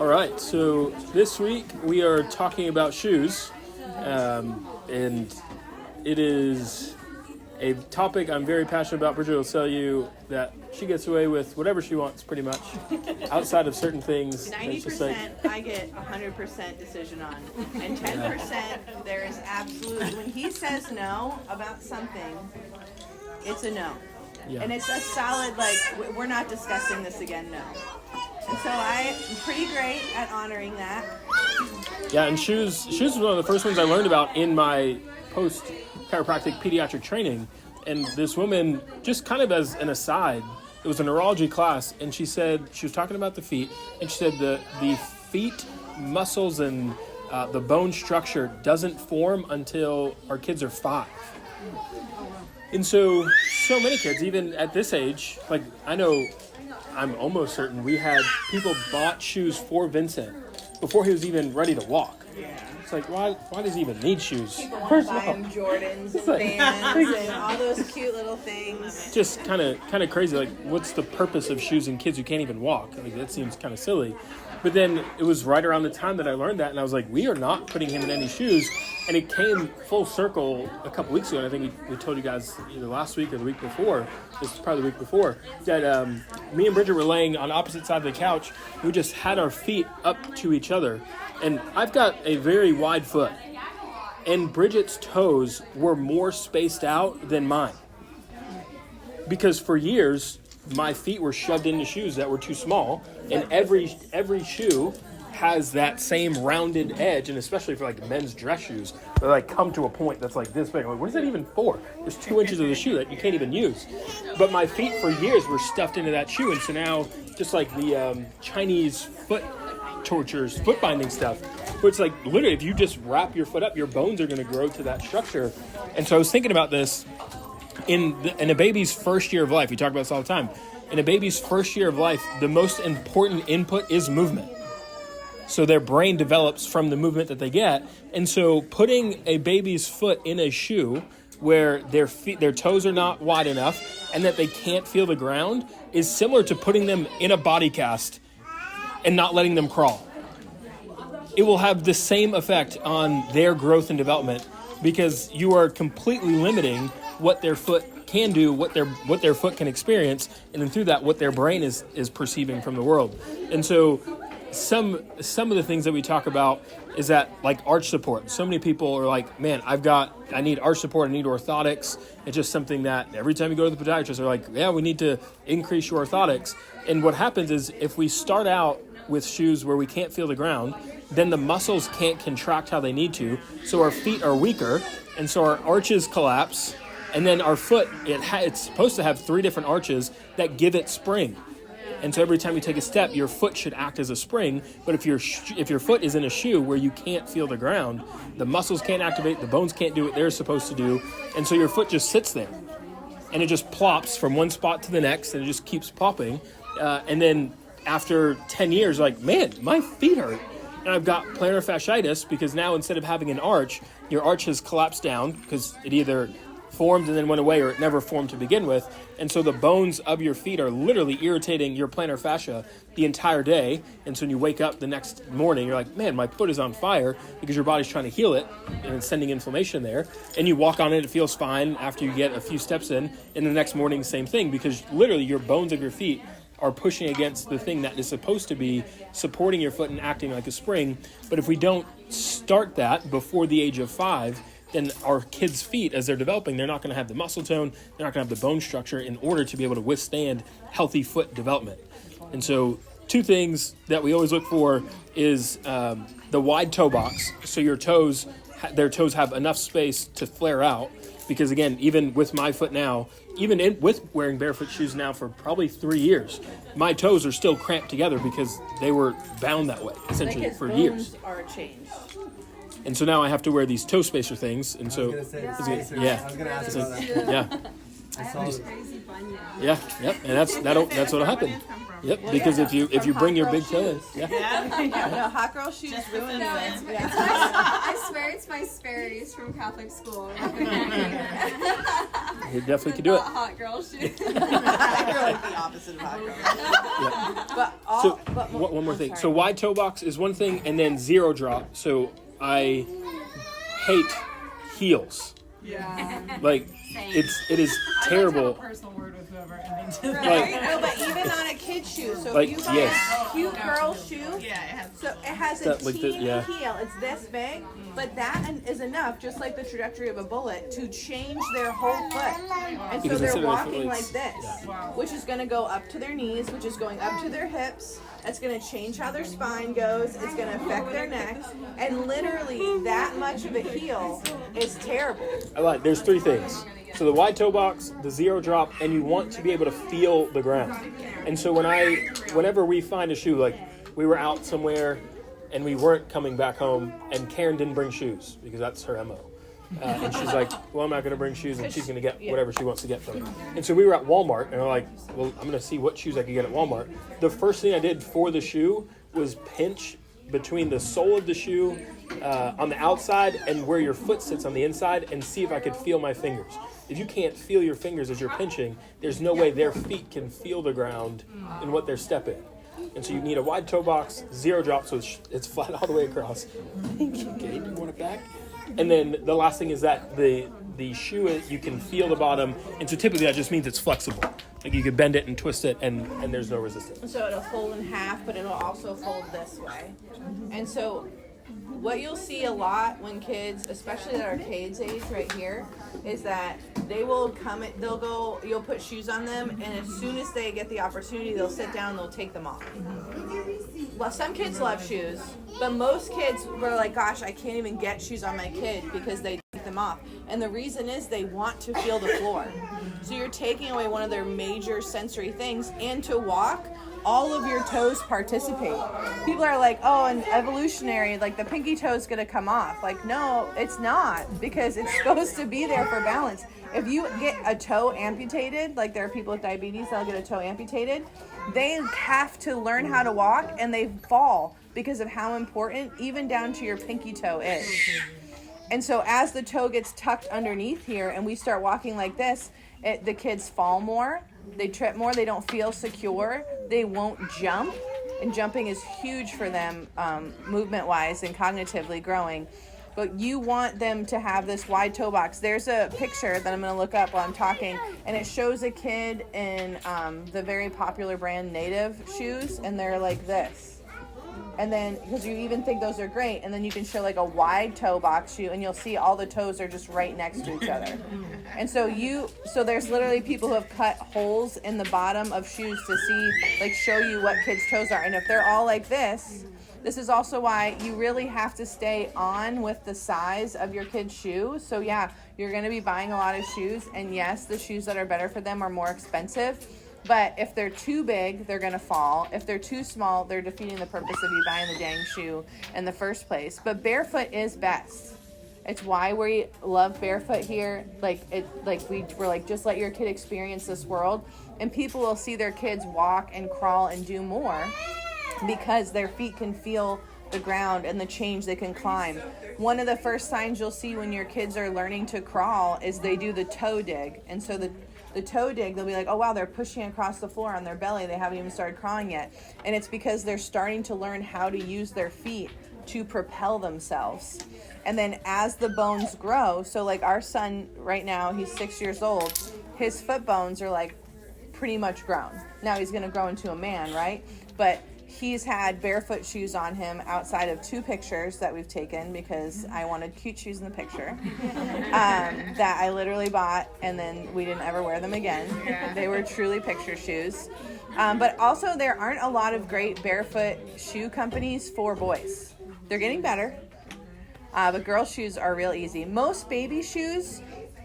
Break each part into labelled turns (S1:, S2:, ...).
S1: All right, so this week we are talking about shoes, and it is a topic I'm very passionate about. Bridget will tell you that she gets away with whatever she wants, pretty much, outside of certain things.
S2: 90% I get 100% decision on, and 10% there is absolute. When he says no about something, it's a no, and it's a solid we're not discussing this again. No. And so I'm pretty great at honoring that.
S1: Yeah, and shoes was one of the first ones I learned about in my post-chiropractic pediatric training. And this woman, just kind of as an aside, it was a neurology class, and she said, she was talking about the feet, and she said the feet muscles and the bone structure doesn't form until our kids are 5. And so many kids, even at this age, I'm almost certain we had people bought shoes for Vincent before he was even ready to walk.
S2: Yeah.
S1: It's like, why does he even need shoes?
S2: People want to buy him Jordans and Vans and all those cute little things.
S1: Just kind of crazy. Like, what's the purpose of shoes in kids who can't even walk? Like, that seems kind of silly. But then it was right around the time that I learned that, and I was like, we are not putting him in any shoes. And it came full circle a couple weeks ago, and I think we told you guys either last week or the week before, this is probably the week before, that me and Bridget were laying on opposite sides of the couch. We just had our feet up to each other. And I've got a very wide foot, and Bridget's toes were more spaced out than mine. Because for years, my feet were shoved into shoes that were too small, and every shoe has that same rounded edge, and especially for men's dress shoes, they come to a point that's like this big. I'm like, what is that even for? There's 2 inches of the shoe that you can't even use. But my feet for years were stuffed into that shoe, and so now just like the Chinese foot tortures, foot binding stuff, where it's like literally if you just wrap your foot up, your bones are going to grow to that structure. And so I was thinking about this in a baby's first year of life. We talk about this all the time. In a baby's first year of life, the most important input is movement. So their brain develops from the movement that they get. And so putting a baby's foot in a shoe where their toes are not wide enough and that they can't feel the ground is similar to putting them in a body cast and not letting them crawl. It will have the same effect on their growth and development because you are completely limiting what their foot can do, what their foot can experience, and then through that, what their brain is perceiving from the world. And so some of the things that we talk about is that arch support. So many people are like, man, I need arch support, I need orthotics. It's just something that every time you go to the podiatrist, they're like, yeah, we need to increase your orthotics. And what happens is if we start out with shoes where we can't feel the ground, then the muscles can't contract how they need to. So our feet are weaker, and so our arches collapse. And then our foot, it's supposed to have 3 different arches that give it spring. And so every time you take a step, your foot should act as a spring. But if your foot is in a shoe where you can't feel the ground, the muscles can't activate, the bones can't do what they're supposed to do. And so your foot just sits there. And it just plops from one spot to the next, and it just keeps popping. And then after 10 years, man, my feet hurt. And I've got plantar fasciitis because now instead of having an arch, your arch has collapsed down because it either formed and then went away or it never formed to begin with. And so the bones of your feet are literally irritating your plantar fascia the entire day. And so when you wake up the next morning, you're like, man, my foot is on fire because your body's trying to heal it and it's sending inflammation there. And you walk on it, it feels fine after you get a few steps in. And the next morning, same thing, because literally your bones of your feet are pushing against the thing that is supposed to be supporting your foot and acting like a spring. But if we don't start that before the age of 5, then our kids' feet, as they're developing, they're not going to have the muscle tone, they're not going to have the bone structure in order to be able to withstand healthy foot development. And so 2 things that we always look for is the wide toe box. So their toes have enough space to flare out. Because again, even with my foot now, with wearing barefoot shoes now for probably 3 years, my toes are still cramped together because they were bound that way, essentially, for years.
S2: Bones are changed.
S1: And so now I have to wear these toe spacer things, and so
S3: I was going to ask about that.
S1: yeah.
S3: I
S1: Yeah, yep, and that's what'll happen. Yep, because if you bring your big toe in,
S2: no, hot girl shoes ruin it.
S3: I swear it's my Sperry's from Catholic school.
S1: You definitely could do it.
S3: Hot girl shoes.
S2: You're like the opposite of hot girl.
S1: But one more thing. So wide toe box is one thing, and then zero drop. So I hate heels.
S4: Yeah.
S1: Like it is terrible.
S4: I like to have a personal word with whoever invented that.
S1: Like,
S2: No, but even on a kid's shoe. So
S1: like,
S2: if you buy
S1: yes.
S2: a cute girl's shoe, so it has a
S1: That, like,
S2: teeny
S1: yeah.
S2: heel. It's this big, but that is enough, just like the trajectory of a bullet, to change their whole foot. And so
S1: Because
S2: they're
S1: instead of
S2: walking
S1: like-
S2: like this, which is going to go up to their knees, which is going up to their hips. It's going to change how their spine goes. It's going to affect their neck. And literally that much of a heel is terrible.
S1: There's three things. So the wide toe box, the zero drop, and you want to be able to feel the ground. And so whenever we find a shoe, like we were out somewhere and we weren't coming back home, and Karen didn't bring shoes because that's her MO. And she's like, well, I'm not going to bring shoes, and she's going to get whatever she wants to get from it. And so we were at Walmart, and we're like, well, I'm going to see what shoes I can get at Walmart. The first thing I did for the shoe was pinch between the sole of the shoe on the outside and where your foot sits on the inside, and see if I could feel my fingers. If you can't feel your fingers as you're pinching, there's no way their feet can feel the ground in what they're stepping. And so you need a wide toe box, zero drop, so it's flat all the way across. Thank you, Kate. You want it back? And then the last thing is that the shoe, you can feel the bottom, and so typically that just means it's flexible. Like you could bend it and twist it, and there's no resistance.
S2: So it'll fold in half, but it'll also fold this way. And so what you'll see a lot when kids, especially at our kids' age right here, is that they will you'll put shoes on them, and as soon as they get the opportunity, they'll sit down and they'll take them off. Well, some kids love shoes, but most kids were like, gosh, I can't even get shoes on my kid because they take them off. And the reason is they want to feel the floor. So you're taking away one of their major sensory things, and to walk, all of your toes participate. People are like, oh, and evolutionary, like the pinky toe is going to come off. Like, no, it's not, because it's supposed to be there for balance. If you get a toe amputated, like there are people with diabetes that'll get a toe amputated, they have to learn how to walk, and they fall because of how important even down to your pinky toe is. And so as the toe gets tucked underneath here and we start walking like this, the kids fall more, they trip more, they don't feel secure, they won't jump. And jumping is huge for them movement-wise and cognitively growing. But you want them to have this wide toe box. There's a picture that I'm going to look up while I'm talking, and it shows a kid in the very popular brand Native shoes, and they're like this. And then, because you even think those are great, and then you can show like a wide toe box shoe, and you'll see all the toes are just right next to each other. And so there's literally people who have cut holes in the bottom of shoes to see, like, show you what kids' toes are. And if they're all like this is also why you really have to stay on with the size of your kid's shoe. So yeah, you're going to be buying a lot of shoes, and yes, the shoes that are better for them are more expensive. But if they're too big, they're going to fall. If they're too small, they're defeating the purpose of you buying the dang shoe in the first place. But barefoot is best. It's why we love barefoot here. We're like, just let your kid experience this world. And people will see their kids walk and crawl and do more because their feet can feel the ground and the change they can climb. One of the first signs you'll see when your kids are learning to crawl is they do the toe dig. And so the toe dig, they'll be like, oh wow, they're pushing across the floor on their belly. They haven't even started crawling yet. And it's because they're starting to learn how to use their feet to propel themselves. And then as the bones grow, so like our son right now, he's 6 years old, his foot bones are like pretty much grown. Now he's going to grow into a man, right? But he's had barefoot shoes on him outside of 2 pictures that we've taken because I wanted cute shoes in the picture that I literally bought, and then we didn't ever wear them again. They were truly picture shoes. But also there aren't a lot of great barefoot shoe companies for boys. They're getting better, but girls' shoes are real easy. Most baby shoes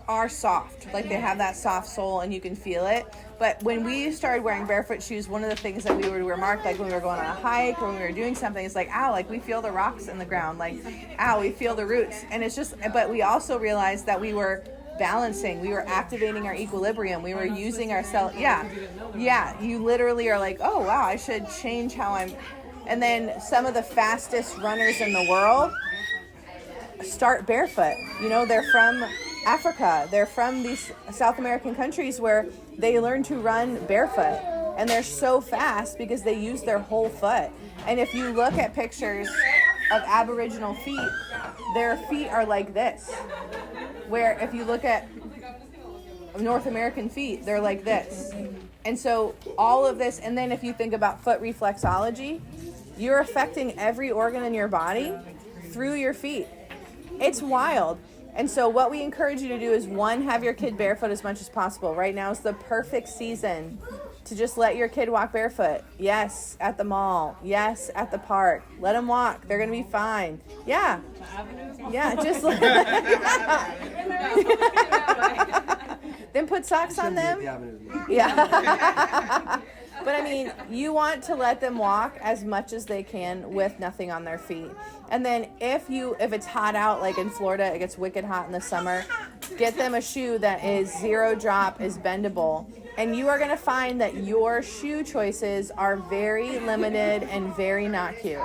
S2: are soft, like they have that soft sole and you can feel it. But when we started wearing barefoot shoes, one of the things that we would remark, like when we were going on a hike or when we were doing something, is like, ow, like we feel the rocks in the ground, like, ow, we feel the roots. And it's just, but we also realized that we were balancing. We were activating our equilibrium. We were using ourselves. Yeah. You literally are like, oh, wow, I should change how I'm. And then some of the fastest runners in the world start barefoot. You know, they're from Africa. They're from these South American countries where they learn to run barefoot. And they're so fast because they use their whole foot. And if you look at pictures of Aboriginal feet, their feet are like this. Where if you look at North American feet, they're like this. And so all of this, and then if you think about foot reflexology, you're affecting every organ in your body through your feet. It's wild. And so what we encourage you to do is, one, have your kid barefoot as much as possible. Right now is the perfect season to just let your kid walk barefoot. Yes, at the mall. Yes, at the park. Let them walk. They're going to be fine. Yeah. Yeah, just then put socks on them. Yeah. But I mean, you want to let them walk as much as they can with nothing on their feet. And then if it's hot out, like in Florida, it gets wicked hot in the summer, get them a shoe that is 0 drop, is bendable. And you are going to find that your shoe choices are very limited and very not cute.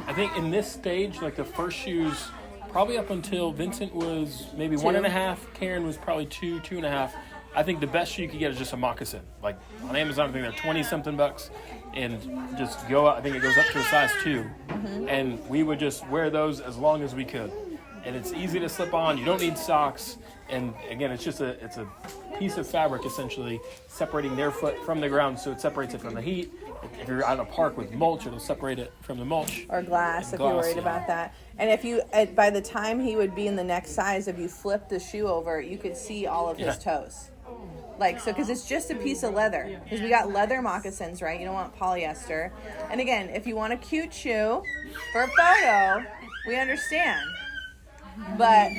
S1: I think in this stage, like the first shoes, probably up until Vincent was maybe 1.5, Karen was probably 2.5. I think the best shoe you could get is just a moccasin. Like on Amazon, I think they're 20-something bucks, and just go out. I think it goes up to a size 2, and we would just wear those as long as we could. And it's easy to slip on. You don't need socks. And again, it's a piece of fabric essentially separating their foot from the ground, so it separates it from the heat. If you're out in a park with mulch, it'll separate it from the mulch.
S2: Or glass, if you're worried about that. And if you, by the time he would be in the next size, if you flip the shoe over, you could see all of his toes. Like, so, because it's just a piece of leather. Because we got leather moccasins, right? You don't want polyester. And again, if you want a cute shoe for a photo, we understand. But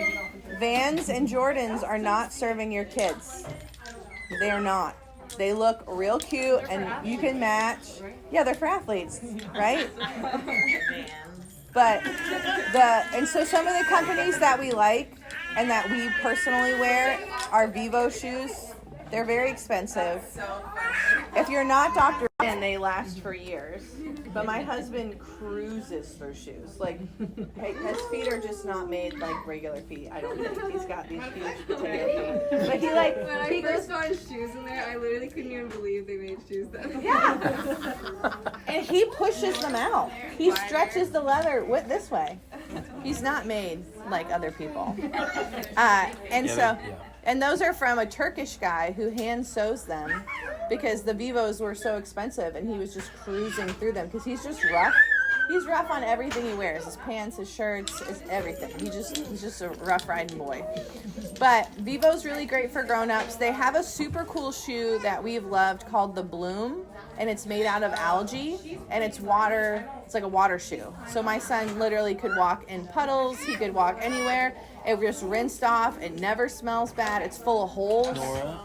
S2: Vans and Jordans are not serving your kids. They are not. They look real cute, and you can match. Yeah, they're for athletes, right? But so some of the companies that we like and that we personally wear are Vivo shoes. They're very expensive. If you're not Dr. and they last for years. But my husband cruises through shoes. Like, his feet are just not made like regular feet. I don't think he's got these huge potato feet. But
S3: when I first saw his shoes in there, I literally couldn't even believe they made shoes then.
S2: Yeah. And he pushes them out. He stretches the leather this way. He's not made like other people. And those are from a Turkish guy who hand sews them because the Vivos were so expensive, and he was just cruising through them because he's just rough. He's rough on everything he wears, his pants, his shirts, his everything. He's just a rough riding boy. But Vivo's really great for grown-ups. They have a super cool shoe that we've loved called the Bloom, and it's made out of algae, and it's water. It's like a water shoe. So my son literally could walk in puddles. He could walk anywhere. It just rinsed off. It never smells bad. It's full of holes.
S1: Nora.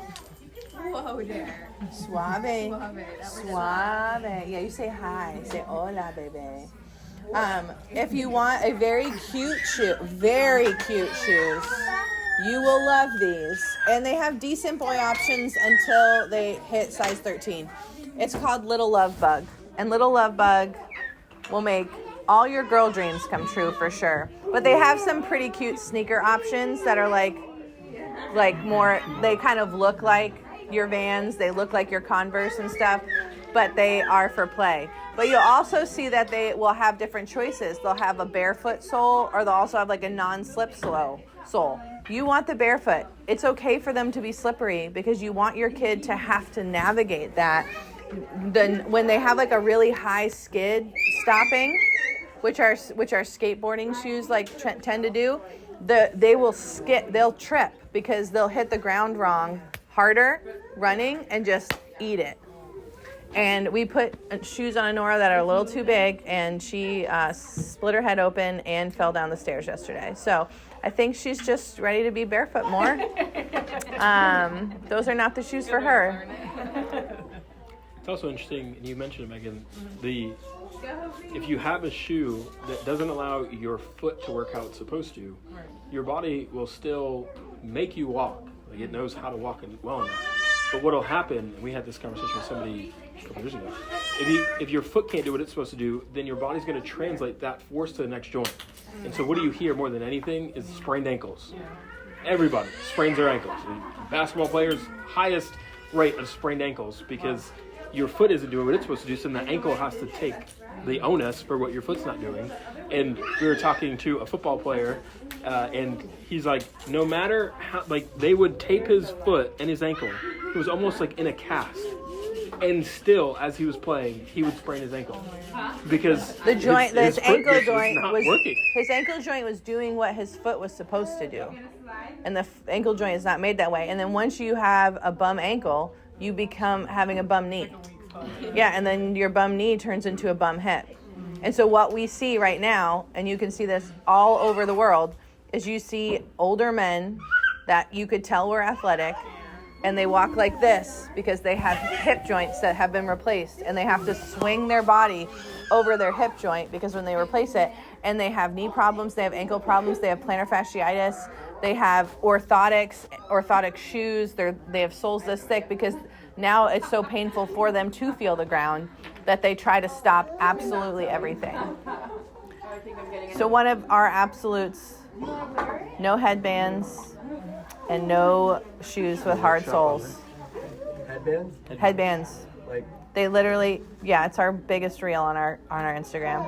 S3: Whoa there.
S2: Suave. Suave. Yeah, you say hi. Say hola, baby. If you want a very cute shoes, you will love these. And they have decent boy options until they hit size 13. It's called Little Love Bug. And Little Love Bug will make all your girl dreams come true for sure. But they have some pretty cute sneaker options that are like more, they kind of look like your Vans, they look like your Converse and stuff, but they are for play. But you'll also see that they will have different choices. They'll have a barefoot sole, or they'll also have like a non-slip sole. You want the barefoot. It's okay for them to be slippery because you want your kid to have to navigate that. Then when they have like a really high skid stopping, which are skateboarding shoes like tend to do, they'll trip because they'll hit the ground wrong harder running and just eat it. And we put shoes on Honora that are a little too big, and she split her head open and fell down the stairs yesterday. So I think she's just ready to be barefoot more. Those are not the shoes for her.
S1: It's also interesting, and you mentioned it, Megan, if you have a shoe that doesn't allow your foot to work how it's supposed to, your body will still make you walk. Like it knows how to walk well enough. But what'll happen, and we had this conversation with somebody a couple years ago, if your foot can't do what it's supposed to do, then your body's going to translate that force to the next joint. And so what do you hear more than anything is sprained ankles. Everybody sprains their ankles. Basketball players, highest rate of sprained ankles because your foot isn't doing what it's supposed to do, so then the ankle has to take the onus for what your foot's not doing. And we were talking to a football player, and he's like, no matter how, like they would tape his foot and his ankle. It was almost like in a cast. And still, as he was playing, he would sprain his ankle because
S2: The joint, his ankle joint
S1: not
S2: was
S1: working.
S2: his ankle joint was doing what his foot was supposed to do, and the ankle joint is not made that way. And then once you have a bum ankle, you become having a bum knee. Yeah, and then your bum knee turns into a bum hip. And so what we see right now, and you can see this all over the world, is you see older men that you could tell were athletic, and they walk like this because they have hip joints that have been replaced, and they have to swing their body over their hip joint because when they replace it, and they have knee problems, they have ankle problems, they have plantar fasciitis, they have orthotic shoes, they have soles this thick because now it's so painful for them to feel the ground that they try to stop absolutely everything. So one of our absolutes, no headbands and no shoes with hard soles.
S5: Headbands?
S2: Headbands.
S5: Like,
S2: They literally, yeah, it's our biggest reel on our Instagram.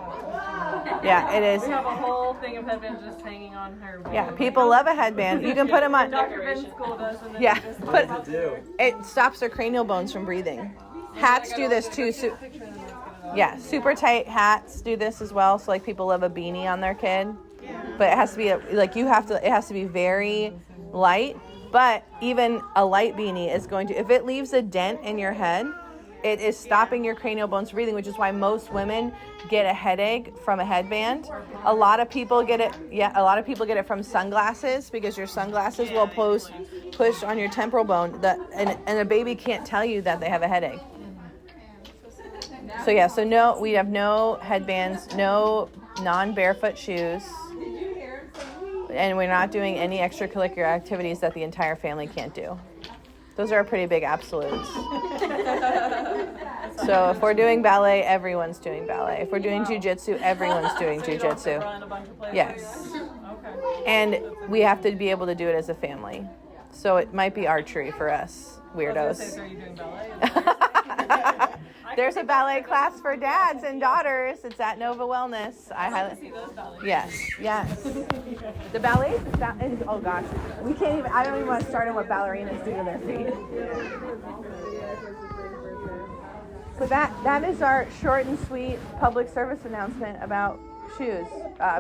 S2: Yeah, it is.
S4: We have a whole thing of headbands just hanging on her.
S2: Yeah, people love a headband. You can put them on.
S4: Dr. Ben's schooled us, and then
S2: Yeah,
S4: we just
S2: but
S5: what to do?
S2: it stops their cranial bones from breathing. Hats do this too. Yeah, super tight hats do this as well. So like people love a beanie on their kid, but it has to be it has to be very light. But even a light beanie is going to, if it leaves a dent in your head, it is stopping your cranial bones from breathing, which is why most women get a headache from a headband. A lot of people get it. Yeah, a lot of people get it from sunglasses because your sunglasses will push on your temporal bone. And a baby can't tell you that they have a headache. So yeah, we have no headbands, no non-barefoot shoes, and we're not doing any extracurricular activities that the entire family can't do. Those are pretty big absolutes. So if we're doing ballet, everyone's doing ballet. If we're doing jujitsu, everyone's doing jujitsu. Yes.
S4: Okay.
S2: And we have to be able to do it as a family. So it might be archery for us
S4: I was gonna say,
S2: weirdos.
S4: so are you doing ballet?
S2: There's a ballet class for dads and daughters. It's at Nova Wellness.
S4: I see those ballets.
S2: Yes. The ballet is, oh gosh, we can't even, I don't even want to start on what ballerinas do to their feet. So that is our short and sweet public service announcement about shoes.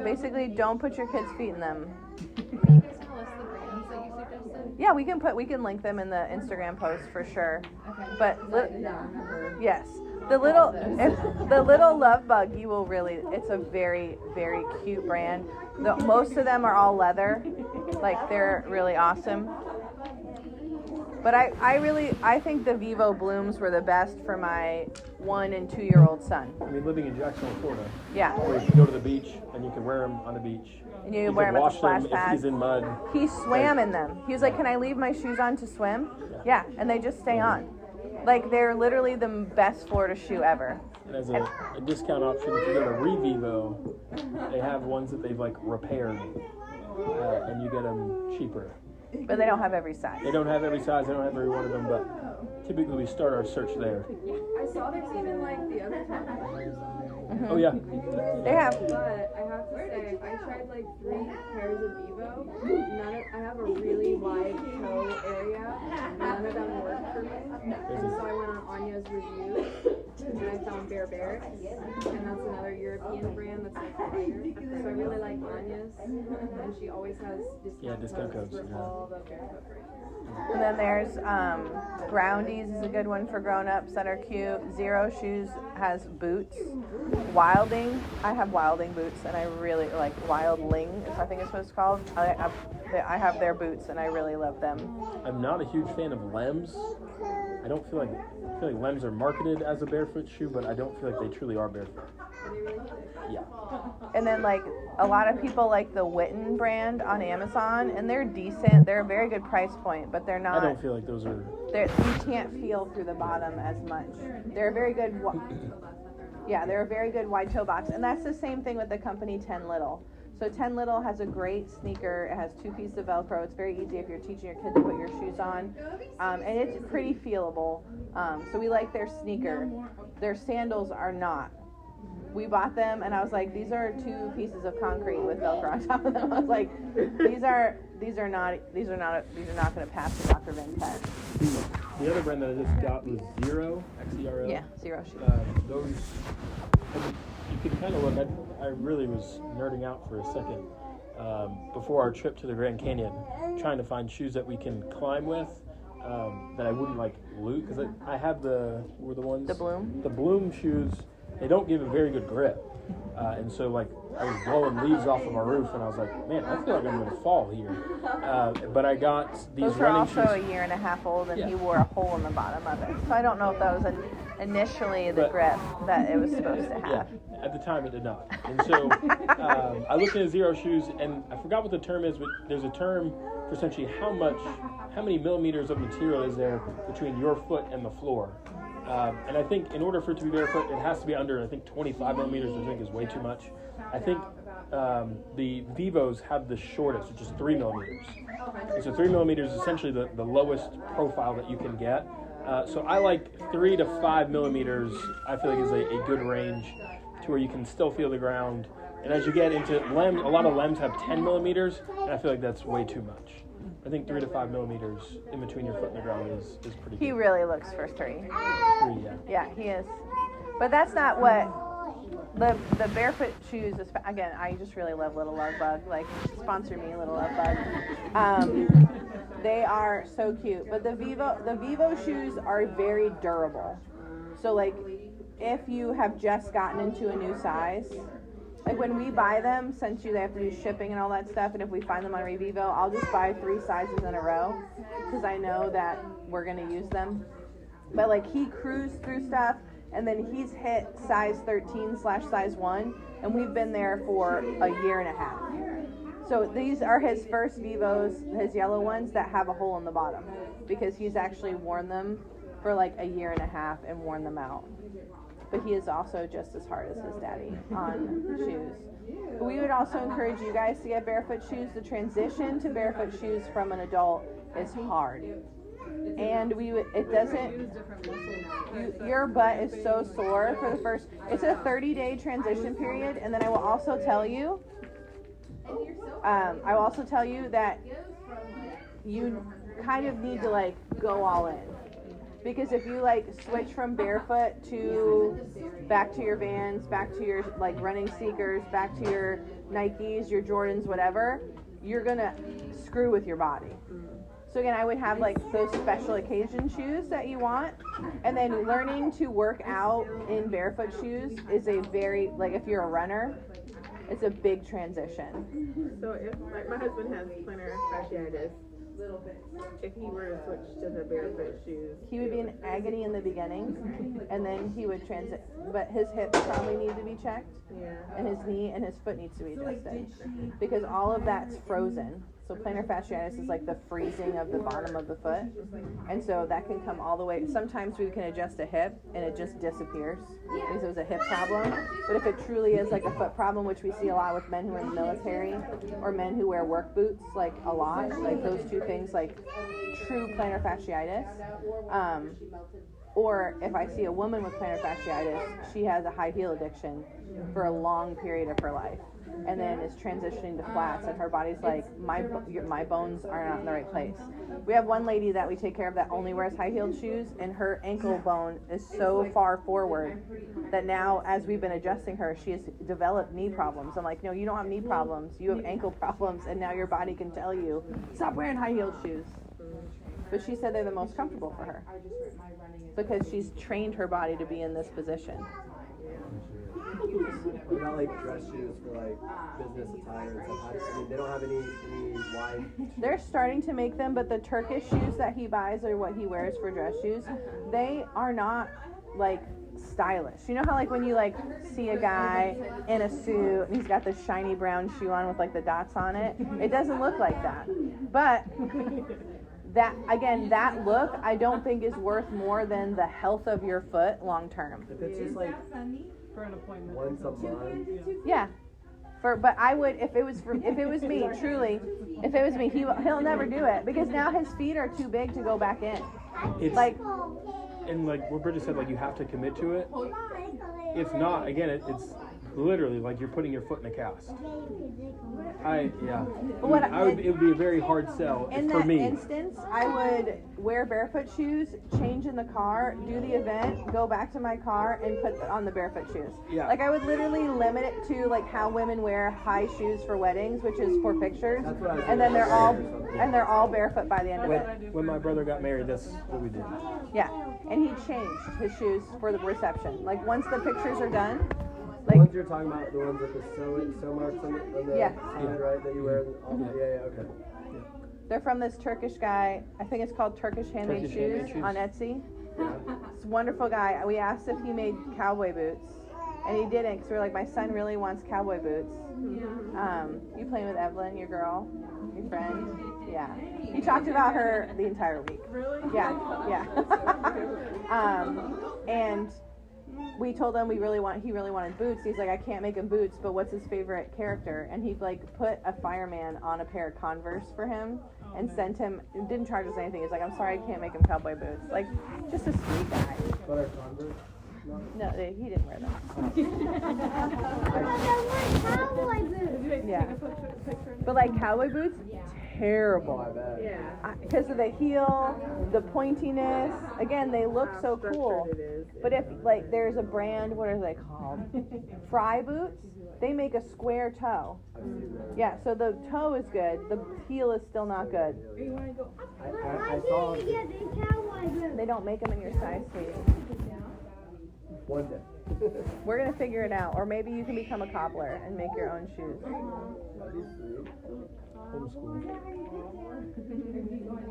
S2: Basically, don't put your kids' feet in them.
S3: Can you guys tell us the brands that you suggested?
S2: Yeah, we can link them in the Instagram post for sure.
S3: Okay.
S2: But yes, the little love bug, you will really. It's a very, very cute brand. Most of them are all leather, like they're really awesome. But I think the Vivo Blooms were the best for my 1 and 2 year old son.
S1: I mean, living in Jacksonville, Florida,
S2: Yeah,
S1: where you can go to the beach and you can wear them on the beach.
S2: and you wear
S1: can
S2: them at the
S1: wash
S2: splash
S1: them
S2: pad.
S1: if he's in mud.
S2: He swam in them. He was like, "Can I leave my shoes on to swim?" Yeah, and they just stay on. Like they're literally the best Florida shoe ever.
S1: And as a discount option, if you go to Revivo, they have ones that they've like repaired, and you get them cheaper.
S2: But they don't have every size.
S1: They don't have every size, they don't have every one of them, but typically we start our search there.
S3: I saw there's even like the other type of colors on there.
S1: Oh yeah,
S2: They have.
S3: But I have to say, I tried like 3 pairs of Vivo. I have a really wide toe area. None of them worked for me. And so I went on Anya's review and I found Bear Bear. And that's another European brand that's like wider. So I really like Anya's. And she always has discount codes for all the barefoot brands.
S2: And then there's Groundies is a good one for grown-ups that are cute. Zero Shoes has boots. Wilding, I have Wilding boots, and I really like Wildling, is I think it's what it's called. I have their boots, and I really love them.
S1: I'm not a huge fan of Lems. I feel like Lems are marketed as a barefoot shoe, but I don't feel like they truly are barefoot. Yeah.
S2: And then like a lot of people like the Witten brand on Amazon, and they're decent. They're a very good price point, but they're not.
S1: I don't feel like those are.
S2: You can't feel through the bottom as much. They're a very good. Yeah, they're a very good wide toe box, and that's the same thing with the company 10 Little. So 10 Little has a great sneaker. It has 2 pieces of Velcro. It's very easy if you're teaching your kid to put your shoes on, and it's pretty feelable. So we like their sneaker. Their sandals are not. We bought them, and I was like, these are 2 pieces of concrete with Velcro on top of them. I was like, these are not going to pass the Dr. Vin test.
S1: The other brand that I just got was Zero, Xero.
S2: Yeah, Zero shoes.
S1: Those, you can kind of look. I really was nerding out for a second before our trip to the Grand Canyon, trying to find shoes that we can climb with that I wouldn't like lose, because I have the Bloom shoes. They don't give a very good grip, and so like I was blowing leaves off of our roof, and I was like, man, I feel like I'm going to fall here. But I got these
S2: Those were
S1: running
S2: also
S1: shoes.
S2: a year and a half old, and he wore a hole in the bottom of it. So I don't know if that was initially the grip that it was supposed to have.
S1: Yeah, at the time it did not. And so I looked at Zero shoes, and I forgot what the term is, but there's a term for essentially how many millimeters of material is there between your foot and the floor. And I think in order for it to be barefoot, it has to be under, I think, 25 millimeters, which I think is way too much. I think the Vivos have the shortest, which is 3 millimeters. And so 3 millimeters is essentially the lowest profile that you can get. So I like 3 to 5 millimeters, I feel like is a good range to where you can still feel the ground. And as you get into Lems, a lot of Lems have 10 millimeters, and I feel like that's way too much. I think 3 to 5 millimeters in between your foot and the ground is pretty good.
S2: He really looks for 3.
S1: 3, yeah.
S2: Yeah, he is. But that's not what the barefoot shoes. Again, I just really love Little Love Bug. Like, sponsor me, Little Love Bug. They are so cute. But the Vivo shoes are very durable. So like, if you have just gotten into a new size. Like when we buy them, since they have to do shipping and all that stuff, and if we find them on Revivo, I'll just buy 3 sizes in a row because I know that we're going to use them. But like he cruised through stuff, and then he's hit size 13/size 1, and we've been there for a year and a half. So these are his first Vivos, his yellow ones that have a hole in the bottom, because he's actually worn them for like a year and a half and worn them out. But he is also just as hard as his daddy on shoes. But we would also encourage you guys to get barefoot shoes. The transition to barefoot shoes from an adult is hard. And your butt is so sore for the first, it's a 30-day transition period. And then I will also tell you that you kind of need to like go all in. Because if you like switch from barefoot to back to your Vans, back to your like running sneakers, back to your Nikes, your Jordans, whatever, you're gonna screw with your body. So again, I would have like those special occasion shoes that you want, and then learning to work out in barefoot shoes is a very, like if you're a runner, it's a big transition.
S5: So if like my husband has plantar fasciitis, if he were to switch to the barefoot shoes,
S2: he would be in agony in the beginning, and then he would transit. But his hips probably need to be checked, and his knee and his foot needs to be adjusted, because all of that's frozen. So plantar fasciitis is like the freezing of the bottom of the foot, and so that can come all the way. Sometimes we can adjust a hip and it just disappears because it was a hip problem. But if it truly is like a foot problem, which we see a lot with men who are in the military or men who wear work boots, like a lot, like those two things, like true plantar fasciitis. Or if I see a woman with plantar fasciitis, she has a high heel addiction for a long period of her life, and then is transitioning to flats, and her body's like, my bones are not in the right place. We have one lady that we take care of that only wears high-heeled shoes, and her ankle bone is so far forward that now, as we've been adjusting her, she has developed knee problems. I'm like, no, you don't have knee problems, you have ankle problems, and now your body can tell you, stop wearing high-heeled shoes. But she said they're the most comfortable for her because she's trained her body to be in this position.
S6: What about like dress shoes for like business attire and stuff? I mean, they don't have any wide.
S2: They're starting to make them, but the Turkish shoes that he buys or what he wears for dress shoes, they are not like stylish. You know how like when you like see a guy in a suit and he's got the shiny brown shoe on with like the dots on it? It doesn't look like that. But that, again, that look I don't think is worth more than the health of your foot long term.
S6: If it's just like
S4: For an appointment.
S6: once a month,
S2: Yeah. But I would, if it was me, truly, if it was me, he'll never do it because now his feet are too big to go back in.
S1: It's
S2: Like,
S1: and like what Bridget said, like you have to commit to it. If not, again, it's literally like you're putting your foot in a cast. It would be a very hard sell
S2: in
S1: for
S2: that
S1: me.
S2: instance, I would wear barefoot shoes, change in the car, do the event, go back to my car, and put on the barefoot shoes.
S1: Yeah.
S2: Like I would literally limit it to like how women wear high shoes for weddings, which is for pictures,
S6: that's what I was
S2: and then
S6: thinking.
S2: they're all barefoot by the end of it.
S1: When my brother got married, that's what we did.
S2: Yeah, and he changed his shoes for the reception. Like once the pictures are done,
S6: the
S2: like
S6: ones you're talking about, the ones with the sew marks on the
S2: Yeah.
S6: side, right? That you wear. Okay.
S2: they're from this Turkish guy. I think it's called Turkish Handmade
S1: Turkish
S2: Shoes
S1: Handmade Shoes.
S2: on Etsy. It's a wonderful guy. We asked if he made cowboy boots, and he didn't. Because we were like, my son really wants cowboy boots. You playing with Evelyn, your girl, your friend? Yeah. He talked about her the entire week.
S5: Really?
S2: Yeah. And we told him he really wanted boots. He's like, I can't make him boots, but what's his favorite character? And he like put a fireman on a pair of Converse for him and sent him. Didn't charge us anything. He's like, I'm sorry, I can't make him cowboy boots. Like, just a sweet guy.
S6: But our Converse.
S2: No, he didn't wear them. Yeah. But like cowboy boots, terrible.
S6: I bet.
S5: Yeah.
S2: Because of the heel, the pointiness. Again, they look so cool.
S5: Structured it is.
S2: But if like there's a brand, what are they called? Fry boots. They make a square toe.
S6: I've seen that.
S2: Yeah, so the toe is good. The heel is still not good.
S6: I saw
S2: They don't make them in your size, sweetie.
S6: one day.
S2: We're gonna figure it out, or maybe you can become a cobbler and make your own shoes.
S6: That'd be sweet.
S1: Homeschool.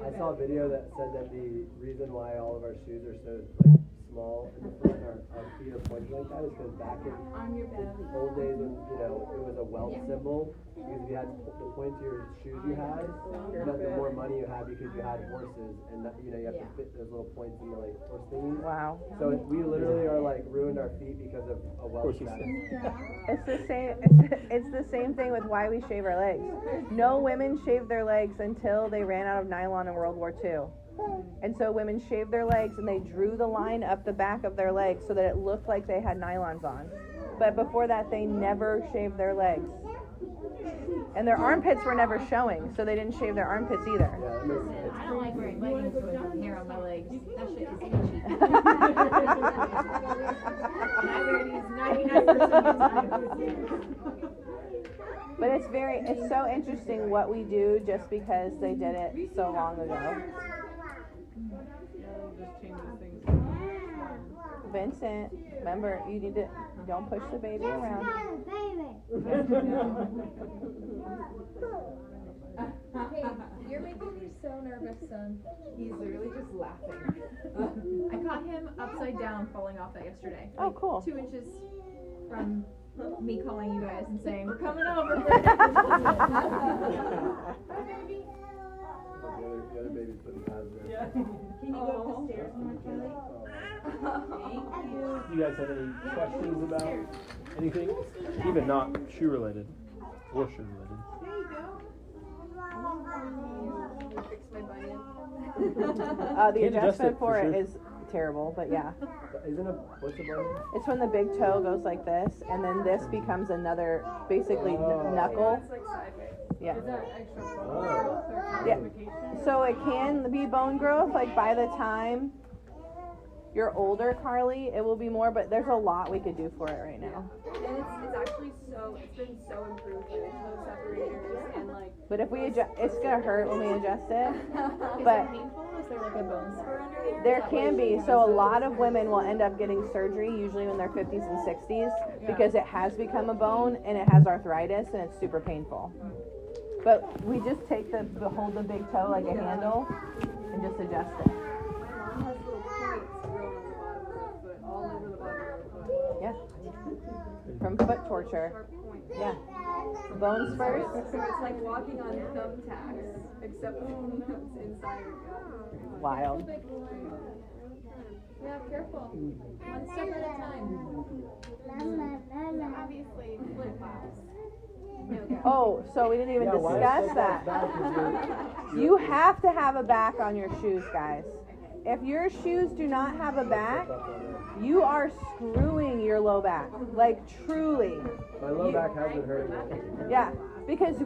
S6: I saw a video that said that the reason why all of our shoes are so like small in the front and our feet are pointed like that is because back in the old days when it was a wealth symbol, because if you had the pointier shoes you had, the more money you had because you had horses, and that, you have to fit those little points in the like horse thingies.
S2: Wow.
S6: So we literally are like ruined our feet because of a wealth
S1: Horses.
S6: status.
S2: It's the same. It's the same thing with why we shave our legs. No women shaved their legs until they ran out of nylon in World War II. And so women shaved their legs and they drew the line up the back of their legs so that it looked like they had nylons on. But before that, they never shaved their legs. And their armpits were never showing, so they didn't shave their armpits either.
S6: Yeah, that makes sense.
S7: I don't like wearing leggings with hair on my legs. That shit is itchy. And I wear these 99% of the time.
S2: But it's so interesting what we do just because they did it so long ago.
S5: Just changes things.
S2: Vincent, remember, don't push the baby around.
S7: You're making me so nervous, son.
S3: He's literally just laughing.
S7: I caught him upside down falling off that yesterday.
S2: Oh, cool.
S7: 2 inches from me calling you guys and saying, we're coming over.
S6: The other baby's putting pads there.
S7: Can you go up the stairs more, Kelly?
S1: You guys have any questions about anything? Even not shoe related or shoe related.
S3: Fix my bunion.
S2: The
S1: Can't adjust
S2: adjustment
S1: it,
S2: for
S1: for
S2: it
S1: sure.
S2: is terrible, but yeah.
S6: What's the bone?
S2: It's when the big toe goes like this, and then this becomes another, basically, knuckle.
S3: It's like sideways.
S2: Yeah.
S5: Is that extra
S6: Oh.
S5: growth or
S2: Yeah.
S5: calcification?
S2: So it can be bone growth, like by the time you're older, Carly, it will be more, but there's a lot we could do for it right now.
S3: And it's actually it's been so improved with those separators and like.
S2: But if we adjust, it's gonna hurt when we adjust it.
S7: Is
S2: But
S7: it painful? Is there like a bone spur under there?
S2: there can be. So a lot of women will end up getting surgery, usually in their 50s and 60s, because it has become a bone and it has arthritis and it's super painful. But we just take hold the big toe like a handle and just adjust it.
S3: My mom has little points growing on the bottom of her foot, all over the bottom of her
S2: from foot torture.
S3: Sharp points.
S2: Yeah. Bone spurs.
S3: So it's like walking on thumbtacks, except it's inside your gut.
S2: Wild.
S7: Yeah, careful. One step at a time. Obviously, flip flops.
S2: Oh, so we didn't even discuss that. You have to have a back on your shoes, guys. If your shoes do not have a back, you are screwing your low back. Like, truly.
S6: My low back has been hurting me.
S2: Yeah, because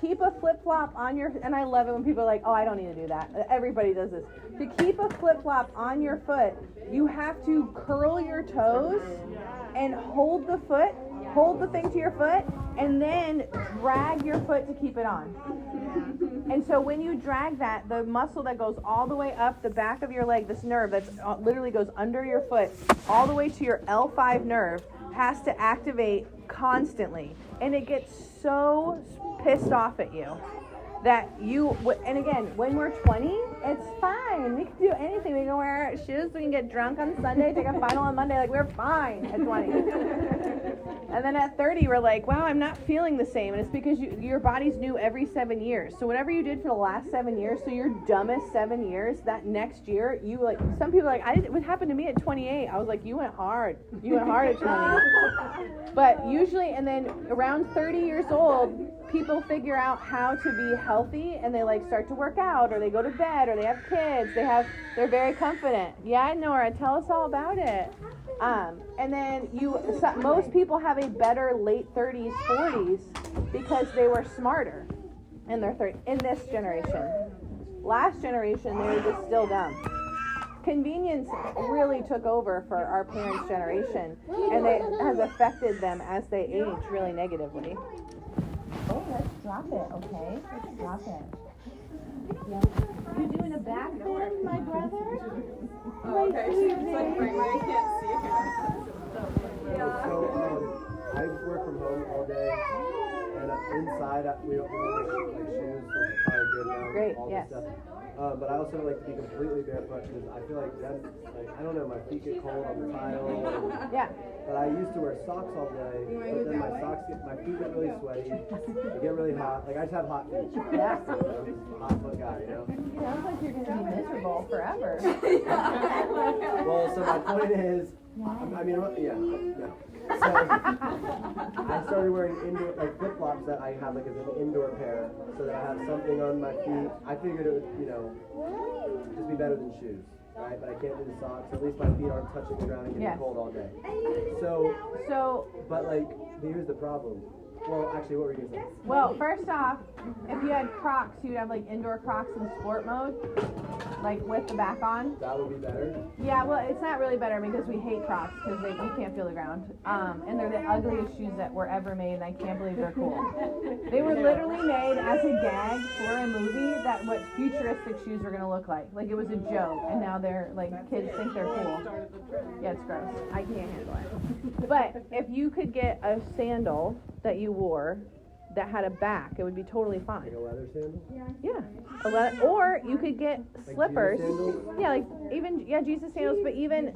S2: keep a flip-flop on your, and I love it when people are like, oh, I don't need to do that. Everybody does this. To keep a flip-flop on your foot, you have to curl your toes and hold the thing to your foot, and then drag your foot to keep it on. And so when you drag that, the muscle that goes all the way up the back of your leg, this nerve that literally goes under your foot, all the way to your L5 nerve, has to activate constantly. And it gets so pissed off at you that and again, when we're 20, it's fine. We can do anything. We can wear our shoes, we can get drunk on Sunday, take a final on Monday, like we're fine at 20. And then at 30, we're like, wow, I'm not feeling the same. And it's because your body's new every 7 years. So whatever you did for the last 7 years, so your dumbest 7 years, that next year, you like, some people are like, what happened to me at 28? I was like, you went hard. You went hard at 20. But usually, and then around 30 years old, people figure out how to be healthy, and they like start to work out, or they go to bed, or they have kids. They're very confident. Yeah, Nora, tell us all about it. And then most people have a better late 30s, 40s because they were smarter in their 30s. In this generation, last generation, they were just still dumb. Convenience really took over for our parents' generation, and it has affected them as they age really negatively. Oh, let's drop it, okay? Let's drop it. Yeah. You doing a back bend, my brother?
S5: Oh, okay. It's like right where I can't see her.
S6: So, I work from home all day, and inside we don't wear like shoes, which is probably good now.
S2: Great,
S6: all
S2: yes.
S6: this stuff. But I also like to be completely barefoot because I feel like that's like, I don't know, my feet get cold on the tile.
S2: Yeah.
S6: But I used to wear socks all day, but then my feet get really sweaty, they get really hot. Like I just have hot feet.
S2: Yeah.
S6: Hot foot guy, you know?
S2: Sounds like you're going to be miserable forever.
S6: Well, so my point is, no. So I started wearing indoor, like flip-flops that I have like as an indoor pair, so that I have something on my feet. I figured it would, just be better than shoes, right? But I can't do the socks. At least my feet aren't touching the ground and getting cold all day. So, but like, here's the problem. Well, actually, what were you gonna say?
S2: Well, first off, if you had Crocs, you'd have like indoor Crocs in sport mode, like with the back on.
S6: That would be better.
S2: Yeah, well, it's not really better because we hate Crocs because you can't feel the ground. And they're the ugliest shoes that were ever made, and I can't believe they're cool. They were literally made as a gag for a movie that what futuristic shoes were gonna look like. Like it was a joke, and now they're like kids think they're cool. Yeah, it's gross. I can't handle it. But if you could get a sandal that you wore that had a back, it would be totally fine.
S6: Like a leather sandal?
S2: Yeah. Or you could get slippers.
S6: Jesus sandals?
S2: Yeah, like Jesus sandals, but even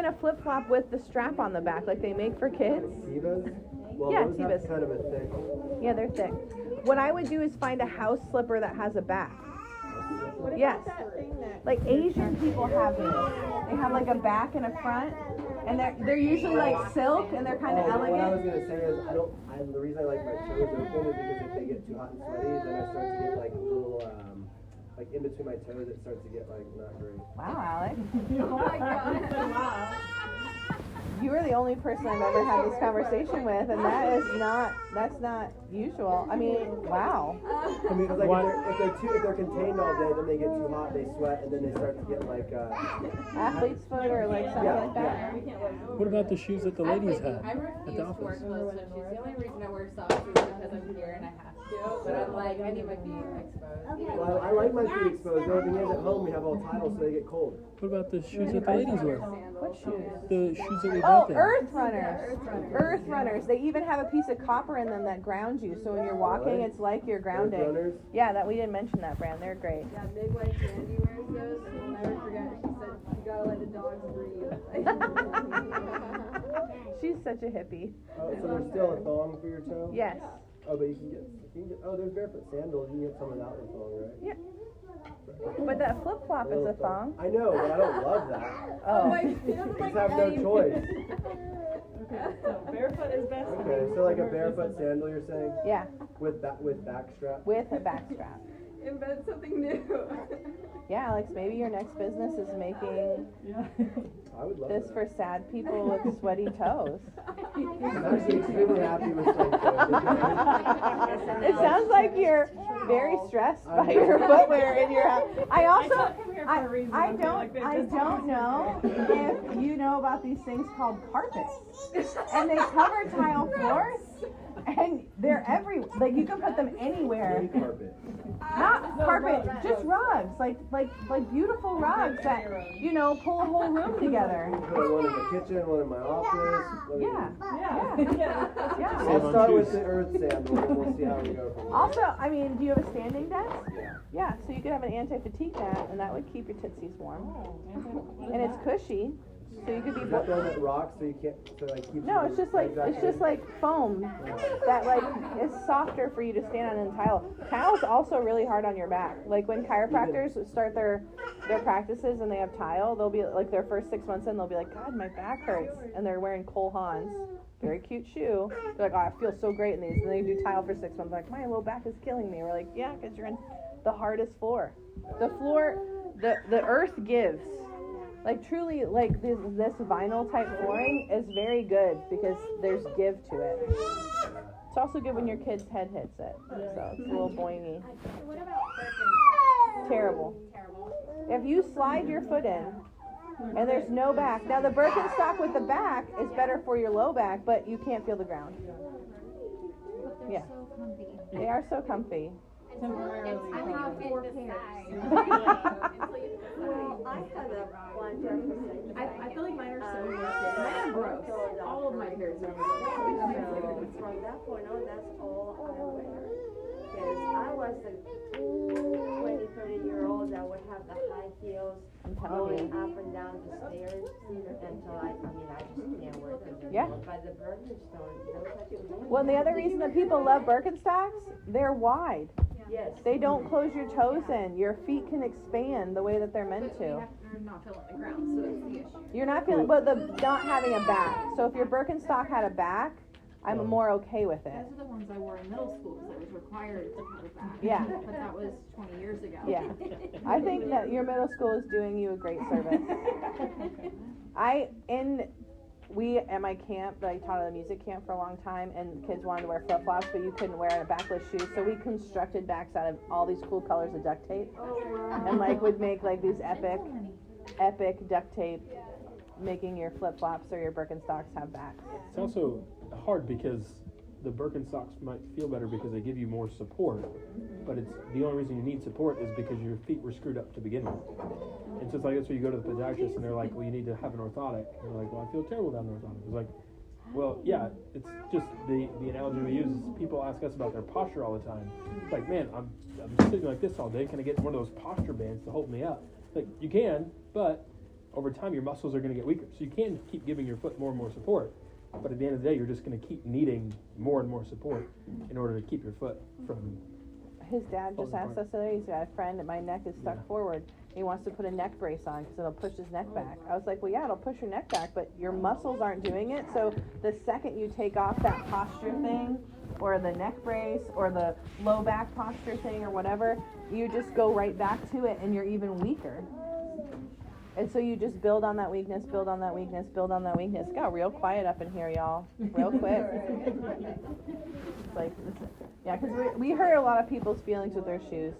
S2: a flip flop with the strap on the back, like they make for kids.
S6: Tevas? Well,
S2: Yeah,
S6: those
S2: Tevas.
S6: have kind of a thick.
S2: Yeah, they're thick. What I would do is find a house slipper that has a back. Yes. Like Asian people have these. They have like a back and a front, and they're usually like silk, and they're kind of
S6: What I was
S2: elegant.
S6: gonna say is the reason I like my toes open is because if they get too hot and sweaty, then I start to get like little like in between my toes, it starts to get like not great.
S2: Wow, Alex.
S7: Oh my god. Wow.
S2: You are the only person I've ever had this conversation with, and that's not usual. I mean, wow.
S6: I mean, it's like if they're contained all day, then they get too hot, they sweat, and then they start to get like
S2: Athlete's foot or like something like that.
S1: What about the shoes that the ladies have
S8: I
S1: at
S8: refuse
S1: the
S8: to wear
S1: office?
S8: closed-toe shoes. The only reason I wear socks is because I'm here and I have to. But I'm like, I need my feet exposed.
S6: Well, I like my feet exposed. The only thing is at home we have all tiles, so they get cold.
S1: What about the shoes that the ladies wear?
S2: What shoes?
S1: The shoes that we
S2: Oh,
S1: bought them.
S2: earth runners. Earth runners. They even have a piece of copper in them that grounds you. So when you're walking,
S6: Really?
S2: it's like you're grounded.
S6: Earth runners?
S2: Yeah, that we didn't mention that brand. They're great.
S3: Yeah, midwife Sandy wears those, and we'll never forget. She said, you gotta let the dogs breathe.
S2: She's such a hippie.
S6: Oh, so there's still a thong for your toe?
S2: Yes.
S6: Oh, but you can get, oh, there's barefoot sandals. You can get some without the thong, right?
S2: Yeah. But that flip flop is a thong.
S6: I know, but I don't love that.
S2: Oh.
S6: You just have no choice.
S4: So barefoot is best.
S6: Okay, so like a barefoot sandal, you're saying?
S2: Yeah.
S6: With back strap?
S2: With a back strap.
S3: Invent something new.
S2: Yeah, Alex, maybe your next business is making
S6: I would love
S2: this
S6: that.
S2: for sad people with sweaty toes.
S6: I'm actually extremely happy with sweaty toes.
S2: It sounds like you're very stressed by your footwear in your house. I don't know if you know about these things called carpets. And they cover tile floors. And they're like you can put them anywhere.
S6: Carpet.
S2: Not carpet, just rugs, like beautiful rugs that pull a whole room together.
S6: Put one in the kitchen, one in my office.
S2: Yeah.
S6: I'll start with the earth sandal and we'll see how we go from there.
S2: Also, I mean, do you have a standing desk?
S6: Yeah.
S2: Yeah, so you could have an anti-fatigue mat, and that would keep your tootsies warm. And it's cushy, so you could be.
S6: Is that the one that rocks so you can't, so like keeps
S2: No,
S6: you
S2: it's just like foam that like is softer for you to stand on in tile. Tile's also really hard on your back. Like when chiropractors start their practices and they have tile, they'll be like their first 6 months in, they'll be like, God, my back hurts, and they're wearing Cole Haan's, very cute shoe. They're like, oh, I feel so great in these, and they do tile for 6 months. Like my low back is killing me. We're like, yeah, because you're in the hardest floor. The floor, the earth gives. Like truly, like this vinyl type flooring is very good because there's give to it. It's also good when your kid's head hits it, so it's a little boingy.
S8: What about Birkenstocks?
S2: Terrible. If you slide your foot in and there's no back, now the Birkenstock with the back is better for your low back, but you can't feel the ground.
S8: But they're
S2: Yeah.
S8: so comfy.
S2: They are so comfy.
S8: I have 4 pairs.
S3: Well, I had one pair for
S8: I feel like mine are so worth Mine are gross. All of my pairs are gross.
S3: From that point on, that's all I wear. Because I was a 20, 30-year-old that would have the high heels
S2: I'm telling
S3: going
S2: you.
S3: up and down the stairs until I just can't wear them anymore.
S2: Yeah.
S3: By the Birkenstock, those are too big.
S2: Well, the other reason that people love Birkenstocks, they're wide.
S3: Yes.
S2: They don't close your toes in. Your feet can expand the way that they're meant to.
S8: You're not feeling the ground, so that's the issue.
S2: You're not feeling, but the not having a back. So if your Birkenstock had a back, I'm more okay with it.
S8: Those are the ones I wore in middle school because it was required to have a back.
S2: Yeah.
S8: But that was 20 years ago.
S2: Yeah. I think that your middle school is doing you a great service. At my camp, I taught at a music camp for a long time, and kids wanted to wear flip-flops, but you couldn't wear a backless shoe, so we constructed backs out of all these cool colors of duct tape, and would make these epic duct tape, making your flip-flops or your Birkenstocks have backs.
S1: It's also hard because the Birkenstocks might feel better because they give you more support, but it's the only reason you need support is because your feet were screwed up to begin with. And so it's like that's where you go to the podiatrist and they're like, well, you need to have an orthotic. And you're like, well, I feel terrible without an orthotic. It's like, well, yeah, it's just the analogy we use is people ask us about their posture all the time. It's like, man, I'm sitting like this all day. Can I get one of those posture bands to hold me up? Like, you can, but over time your muscles are going to get weaker. So you can keep giving your foot more and more support. But at the end of the day, you're just going to keep needing more and more support in order to keep your foot from.
S2: His dad just asked us today, he's got a friend that my neck is stuck forward. He wants to put a neck brace on because it'll push his neck back. I was like, well, yeah, it'll push your neck back, but your muscles aren't doing it. So the second you take off that posture thing or the neck brace or the low back posture thing or whatever, you just go right back to it and you're even weaker. And so you just build on that weakness, build on that weakness, build on that weakness. It got real quiet up in here, y'all. Real quick. It's like, yeah, because we hurt a lot of people's feelings with their shoes.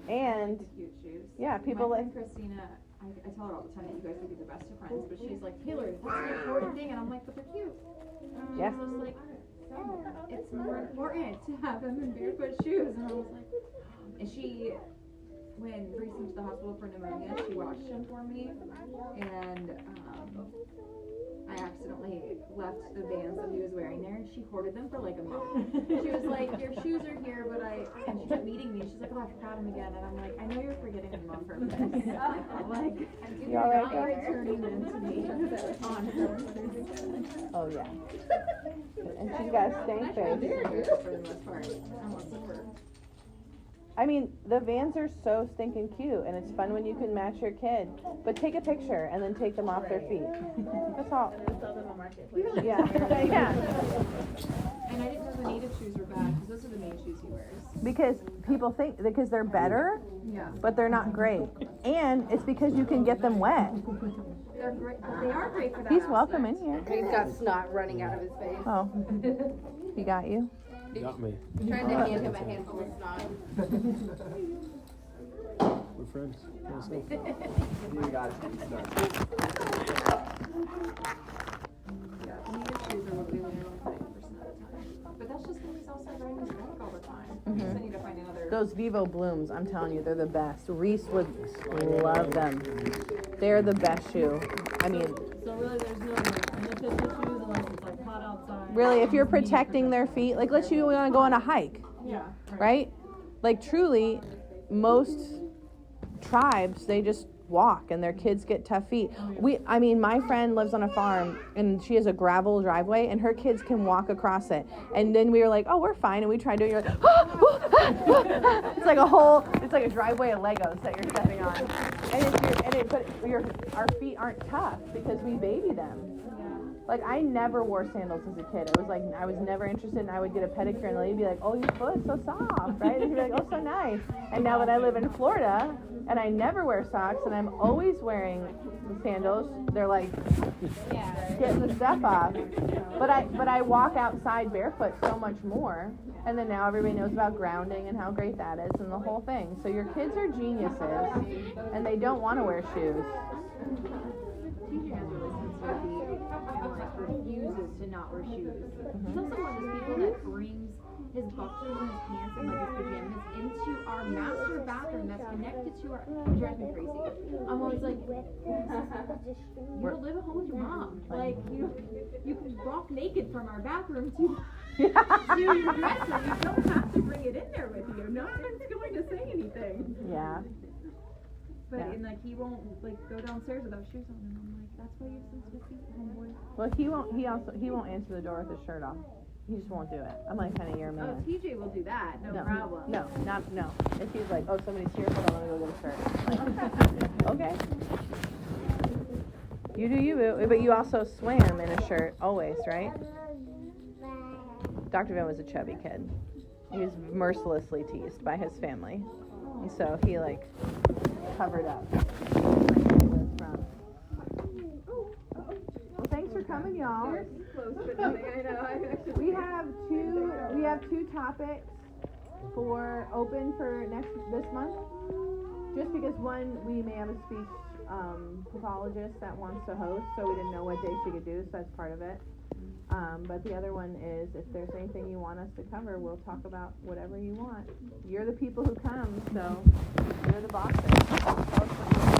S2: And,
S8: Cute shoes.
S2: yeah, people
S8: My
S2: like,
S8: friend Christina, I tell her all the time that you guys would be the best of friends, but she's like, Taylor, that's an important thing, and I'm like, but they're cute.
S2: Yeah.
S8: She was like, so it's more important to have them in barefoot shoes, and I was like, and she
S7: when Reese went to the hospital for pneumonia, she washed him for me, and I accidentally left the Vans that he was wearing there, and she hoarded them for like a month. She was like, your shoes are here, but and she kept meeting me. She's like, oh, I forgot them again. And I'm like, I know you're forgetting them on purpose. I'm like,
S2: You all right
S7: now
S2: there?
S7: you're turning them to me on purpose.
S2: Oh yeah. And she's got a stank face.
S7: For the most part. I'm a super.
S2: I mean, the Vans are so stinking cute, and it's fun when you can match your kid. But take a picture and then take them off their feet. That's all.
S5: Sell them on Marketplace.
S2: Yeah. Yeah.
S7: And I didn't know the native shoes were bad, because those are the main shoes he wears.
S2: Because people think because they're better,
S7: Yeah.
S2: but they're not great. And it's because you can get them wet.
S7: They're great. They are great for that.
S2: He's welcome in here.
S8: He's got snot running out of his face.
S2: Oh. He got you?
S1: Got me.
S8: I'm trying to hand him a handful of snot.
S1: We're friends.
S6: You got it.
S7: Yeah, native shoes are what we wear 90% of the time. But that's just because he's outside riding his bike all the time. So I need to find another.
S2: Those Vivo Blooms, I'm telling you, they're the best. Reese would love them. They're the best shoe. I mean,
S4: So really, there's no benefit to shoes unless it's like hot outside.
S2: really, if you're protecting their feet, like let's say you want to go on a hike,
S4: Yeah.
S2: right? Like truly, most tribes, they just walk and their kids get tough feet. I mean, my friend lives on a farm and she has a gravel driveway and her kids can walk across it. And then we were like, oh, we're fine. And we tried doing it. You're like, it's like a driveway of Legos that you're stepping on. But our feet aren't tough because we baby them. Like, I never wore sandals as a kid. It was like, I was never interested, and I would get a pedicure, and the lady would be like, oh, your foot's so soft, right? And she'd be like, oh, so nice. And now that I live in Florida, and I never wear socks, and I'm always wearing sandals, they're like, getting the stuff off. But I walk outside barefoot so much more, and then now everybody knows about grounding and how great that is, and the whole thing. So your kids are geniuses, and they don't want to wear shoes.
S7: TJ has really sensitive feet and like refuses to not wear shoes. He's also one of those people that brings his boxers and his pants and like his pajamas into our master bathroom that's connected to our. It drives me crazy. I'm always like, you live at home with your mom. Like you can walk naked from our bathroom to your dresser. You don't have to bring it in there with you. No one's going to say anything.
S2: Yeah.
S7: But
S2: Yeah.
S7: and like he won't like go downstairs without shoes on, and I'm like, that's why you have sensitive feet, homeboy.
S2: Well, he won't answer the door with his shirt off. He just won't do it. I'm like, honey, you're a
S7: Oh,
S2: man.
S7: TJ will do that, no problem.
S2: No. If he's like, oh, somebody's here, hold on, let me go get a shirt. Like, okay. You do you, boo. But you also swam in a shirt, always, right? Dr. Vin was a chubby kid. He was mercilessly teased by his family. And so he, like, covered up. Well, thanks for coming, y'all. We have two topics open for this month. Just because one, we may have a speech pathologist that wants to host, so we didn't know what day she could do, so that's part of it. But the other one is, if there's anything you want us to cover, we'll talk about whatever you want. You're the people who come, so you're the bosses.